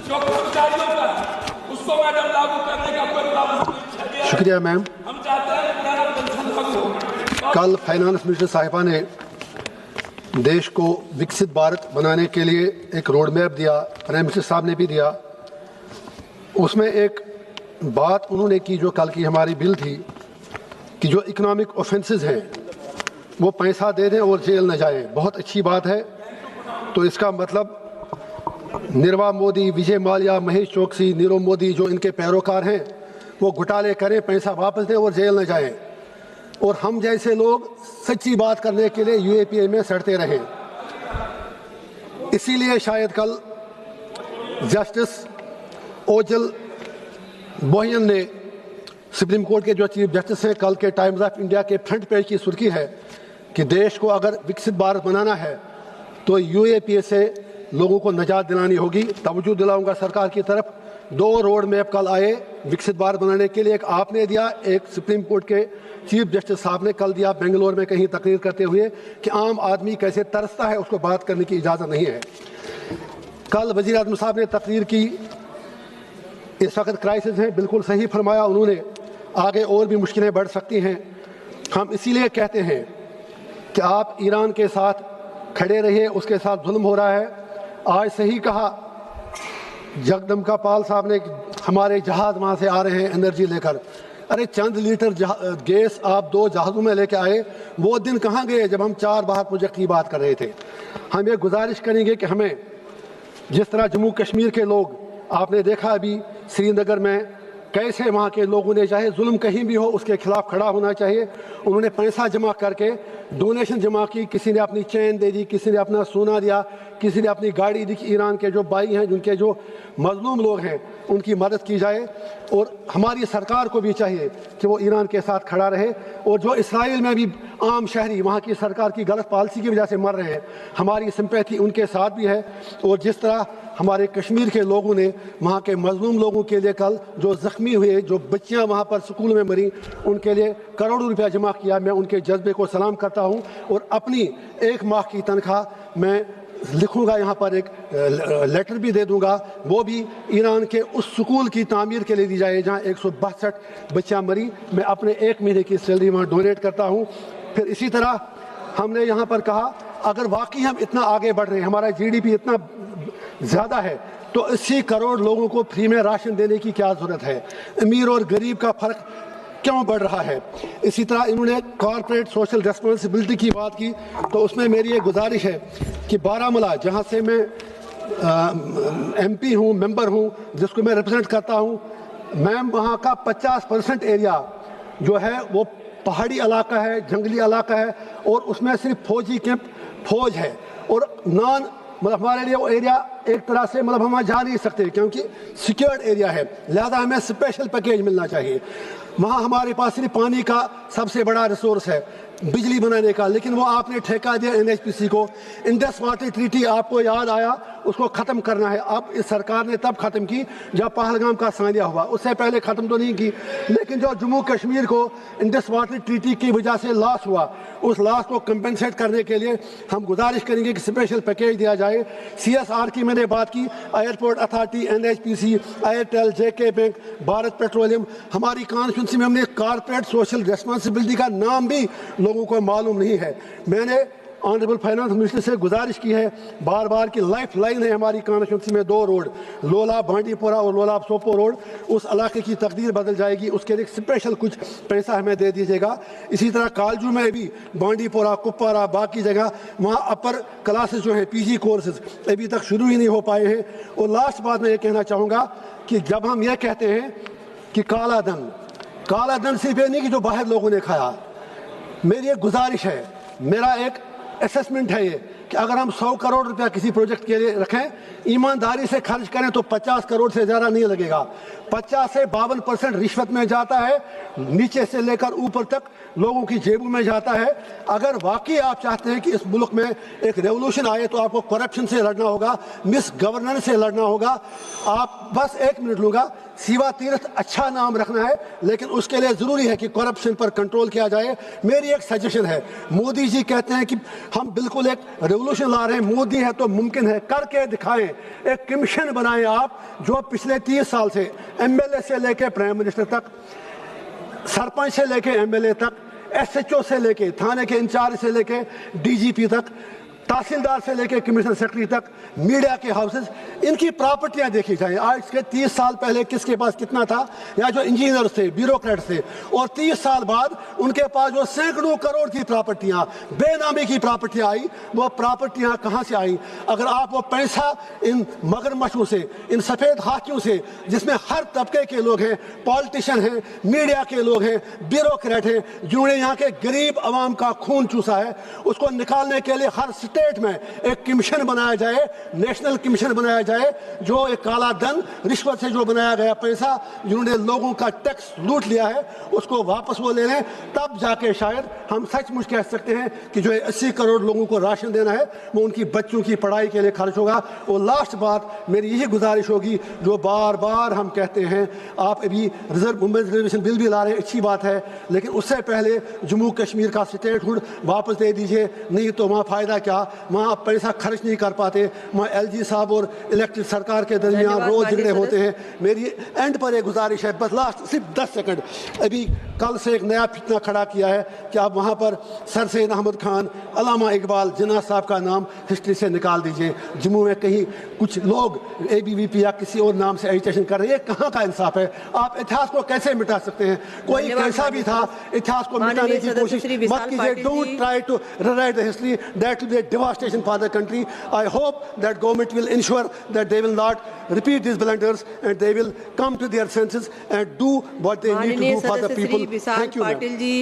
जो कर्मचारियों का उसको मैडम लागू करने का कोई प्रावधान नहीं। शुक्रिया मैम। हम चाहते हैं कि पुराना पेंशन लागू हो। कल फाइनेंस मिनिस्टर साहिबा ने देश को विकसित भारत बनाने के लिए एक रोड मैप दिया, प्राइम मिनिस्टर साहब ने भी दिया। उसमें एक बात उन्होंने की जो कल की हमारी बिल थी कि जो इकोनॉमिक ऑफेंसेस हैं वो पैसा दे दें और जेल न जाएं। बहुत अच्छी बात है। तो इसका मतलब निर्मला मोदी, विजय माल्या, महेश चोकसी, नीरव मोदी जो इनके पैरोकार हैं वो घोटाले करें, पैसा वापस दें और जेल न जाएं, और हम जैसे लोग सच्ची बात करने के लिए यूएपीए में सड़ते रहें। इसीलिए शायद कल जस्टिस ओजल बोहियन ने, सुप्रीम कोर्ट के जो चीफ जस्टिस हैं, कल के टाइम्स ऑफ इंडिया के फ्रंट पेज की सुर्खी है कि देश को अगर विकसित भारत बनाना है तो यूएपीए से लोगों को निजात दिलानी होगी। तवज्जो दिलाऊंगा सरकार की तरफ। 2 रोड मैप कल आए विकसित भारत बनाने के लिए। एक आपने दिया, एक सुप्रीम कोर्ट के चीफ जस्टिस साहब ने कल दिया बेंगलोर में कहीं तकरीर करते हुए कि आम आदमी कैसे तरसता है, उसको बात करने की इजाज़त नहीं है। कल वज़ीर आज़म साहब ने तकरीर की, इस वक्त क्राइसिस है, बिल्कुल सही फरमाया उन्होंने, आगे और भी मुश्किलें बढ़ सकती हैं। हम इसीलिए कहते हैं कि आप ईरान के साथ खड़े रहिए, उसके साथ जुल्म हो रहा है। आज सही कहा जगदम्बिका पाल साहब ने, हमारे जहाज़ वहाँ से आ रहे हैं एनर्जी लेकर। अरे चंद लीटर गैस आप 2 जहाज़ों में लेके आए, वो दिन कहाँ गए जब हम 4 बार प्रोजेक्ट की बात कर रहे थे। हम ये गुजारिश करेंगे कि हमें, जिस तरह जम्मू कश्मीर के लोग, आपने देखा अभी श्रीनगर में कैसे वहाँ के लोगों ने, चाहे जुल्म कहीं भी हो, उसके खिलाफ खड़ा होना चाहिए। उन्होंने पैसा जमा करके, डोनेशन जमा की, किसी ने अपनी चैन दे दी, किसी ने अपना सोना दिया, किसी ने अपनी गाड़ी दी कि ईरान के जो भाई हैं, जिनके जो मजलूम लोग हैं, उनकी मदद की जाए। और हमारी सरकार को भी चाहिए कि वो ईरान के साथ खड़ा रहे। और जो इसराइल में भी आम शहरी वहाँ की सरकार की गलत पॉलिसी की वजह से मर रहे हैं, हमारी सिंपैथी उनके साथ भी है। और जिस तरह हमारे कश्मीर के लोगों ने वहाँ के मजलूम लोगों के लिए कल जो ज़ख्मी हुए, जो बच्चियाँ वहाँ पर स्कूल में मरी, उनके लिए करोड़ों रुपया जमा किया। मैं उनके जज्बे को सलाम करता हूँ। और अपनी 1 माह की तनख्वाह मैं लिखूंगा, यहाँ पर एक लेटर भी दे दूंगा, वो भी ईरान के उस स्कूल की तामीर के लिए दी जाए जहाँ 162 बच्चियाँ मरी। मैं अपने 1 महीने की सैलरी वहाँ डोनेट करता हूँ। फिर इसी तरह हमने यहाँ पर कहा, अगर वाकई हम इतना आगे बढ़ रहे हैं, हमारा GDP इतना ज़्यादा है, तो 80 करोड़ लोगों को फ्री में राशन देने की क्या ज़रूरत है? अमीर और गरीब का फ़र्क क्यों बढ़ रहा है? इसी तरह इन्होंने कॉर्पोरेट सोशल रिस्पॉन्सिबिलिटी की बात की, तो उसमें मेरी एक गुजारिश है कि बारामूला, जहाँ से मैं MP हूँ, मेंबर हूँ, जिसको मैं रिप्रेजेंट करता हूँ, मैम वहाँ का 50% एरिया जो है वो पहाड़ी इलाका है, जंगली इलाका है, और उसमें सिर्फ फौजी कैंप, फौज है। और मतलब हमारे लिए वो एरिया एक तरह से, मतलब हम वहाँ जा नहीं सकते क्योंकि सिक्योर्ड एरिया है, लिहाजा हमें स्पेशल पैकेज मिलना चाहिए। वहाँ हमारे पास सिर्फ पानी का सबसे बड़ा रिसोर्स है, बिजली बनाने का, लेकिन वो आपने ठेका दिया NHPC को। इंडस वाटर ट्रीटी आपको याद आया, उसको ख़त्म करना है। अब इस सरकार ने तब ख़त्म की जब पहलगाम का सानिया हुआ, उससे पहले ख़त्म तो नहीं की। लेकिन जो जम्मू कश्मीर को इंडस वाटर ट्रीटी की वजह से लॉस हुआ, उस लॉस को कंपनसेट करने के लिए हम गुजारिश करेंगे कि स्पेशल पैकेज दिया जाए। CSR की मैंने बात की, airport authority, NHPC, Airtel, JK bank, Bharat petroleum. हमारी कॉन्स्टिट्यूंसी में हमने कॉर्पोरेट सोशल रिस्पॉन्सिबिलिटी का नाम भी लोगों को मालूम नहीं है। मैंने ऑनरेबल फाइनेंस मिनिस्टर से गुजारिश की है, बार बार की लाइफ लाइन है हमारी कॉन्स्टिट्यूंसी में 2 रोड, लोला बांडीपोरा और लोला सोपो रोड। उस इलाके की तकदीर बदल जाएगी, उसके लिए स्पेशल कुछ पैसा हमें दे दीजिएगा। इसी तरह कालजू में भी बांडीपोरा, कुपवारा, बाकी जगह वहाँ अपर क्लासेस जो हैं, PG कोर्सेज अभी तक शुरू ही नहीं हो पाए हैं। और लास्ट बात मैं ये कहना चाहूँगा कि जब हम ये कहते हैं कि काला धन सिर्फ ये नहीं कि जो बाहर लोगों ने खाया। मेरी एक गुजारिश है, मेरा एक असेसमेंट है ये कि अगर हम 100 करोड़ रुपया किसी प्रोजेक्ट के लिए रखें, ईमानदारी से खर्च करें तो 50 करोड़ से ज़्यादा नहीं लगेगा। 50 से 52% रिश्वत में जाता है, नीचे से लेकर ऊपर तक लोगों की जेबों में जाता है। अगर वाकई आप चाहते हैं कि इस मुल्क में एक रेवोल्यूशन आए तो आपको करप्शन से लड़ना होगा, मिस गवर्नेंस से लड़ना होगा। आप बस 1 मिनट लूँगा, शिवा तीर्थ अच्छा नाम रखना है, लेकिन उसके लिए ज़रूरी है कि करप्शन पर कंट्रोल किया जाए। मेरी एक सजेशन है, मोदी जी कहते हैं कि हम बिल्कुल एक रेवोल्यूशन ला रहे हैं, मोदी है तो मुमकिन है, करके दिखाएं। ایک کمیشن بنائیں آپ جو پچھلے 30 سال سے MLA سے لے کے پرائم منسٹر تک، سرپنچ سے لے کے MLA تک، SHO سے لے کے تھانے کے انچارج سے لے کے DGP تک، تحصیلدار سے لے کے کمشنر سیکرٹری تک، میڈیا کے ہاؤسز، ان کی پراپرٹیاں دیکھی جائیں. آج کے 30 سال پہلے کس کے پاس کتنا تھا؟ یا جو انجینئر تھے، بیوروکریٹ تھے، اور 30 سال بعد ان کے پاس جو سینکڑوں کروڑ کی پراپرٹیاں، بے نامی کی پراپرٹیاں آئی، وہ پراپرٹیاں کہاں سے آئیں؟ اگر آپ وہ پیسہ ان مگرمچھوں سے، ان سفید ہاتھیوں سے، جس میں ہر طبقے کے لوگ ہیں، پالیٹیشین ہیں، میڈیا کے لوگ ہیں، بیوروکریٹ ہیں، جنہوں نے یہاں کے غریب عوام کا خون چوسا ہے، اس کو نکالنے کے لیے ہر اسٹیٹ میں ایک کمیشن بنایا جائے، نیشنل کمیشن بنایا جائے، جو ایک کالا دھن، رشوت سے جو بنایا گیا پیسہ، جنہوں نے لوگوں کا ٹیکس لوٹ لیا ہے، اس کو واپس وہ لے لیں. تب جا کے شاید ہم سچ مچ کہہ سکتے ہیں کہ جو 80 کروڑ لوگوں کو راشن دینا ہے وہ ان کی بچوں کی پڑھائی کے لیے خرچ ہوگا. اور لاسٹ بات میری یہی گزارش ہوگی جو بار بار ہم کہتے ہیں، آپ ابھی وومنز ریزرویشن بل بھی لا رہے ہیں، اچھی بات ہے، لیکن اس سے پہلے جموں کشمیر کا اسٹیٹ ہوڈ واپس دے دیجئے، نہیں تو وہاں فائدہ کیا؟ وہاں آپ پیسہ خرچ نہیں کر پاتے، وہاں LG صاحب اور الیکٹڈ سرکار کے درمیان روز جھگڑے ہوتے ہیں. میری اینڈ پر ایک گزارش ہے، بس لاسٹ صرف 10 سیکنڈ. ابھی کل سے ایک نیا فتنہ کھڑا کیا ہے کہ آپ وہاں پر سر سید احمد خان، علامہ اقبال، جناح صاحب کا نام ہسٹری سے نکال دیجئے. جموں میں کہیں کچھ لوگ ABVP یا کسی اور نام سے ایجیٹیشن کر رہے ہیں، یہ کہاں کا انصاف ہے؟ آپ اتہاس کو کیسے مٹا سکتے ہیں؟ کوئی کیسا بھی تھا، اتہاس کو مٹانے کی کوشش مت کیجیے. Don't try to rewrite the history. That will be a devastation for the country. I hope that government will ensure that they will not repeat these blunders and they will come to their senses and do what they need to do for the people. Thank you, ma'am. Patil ji.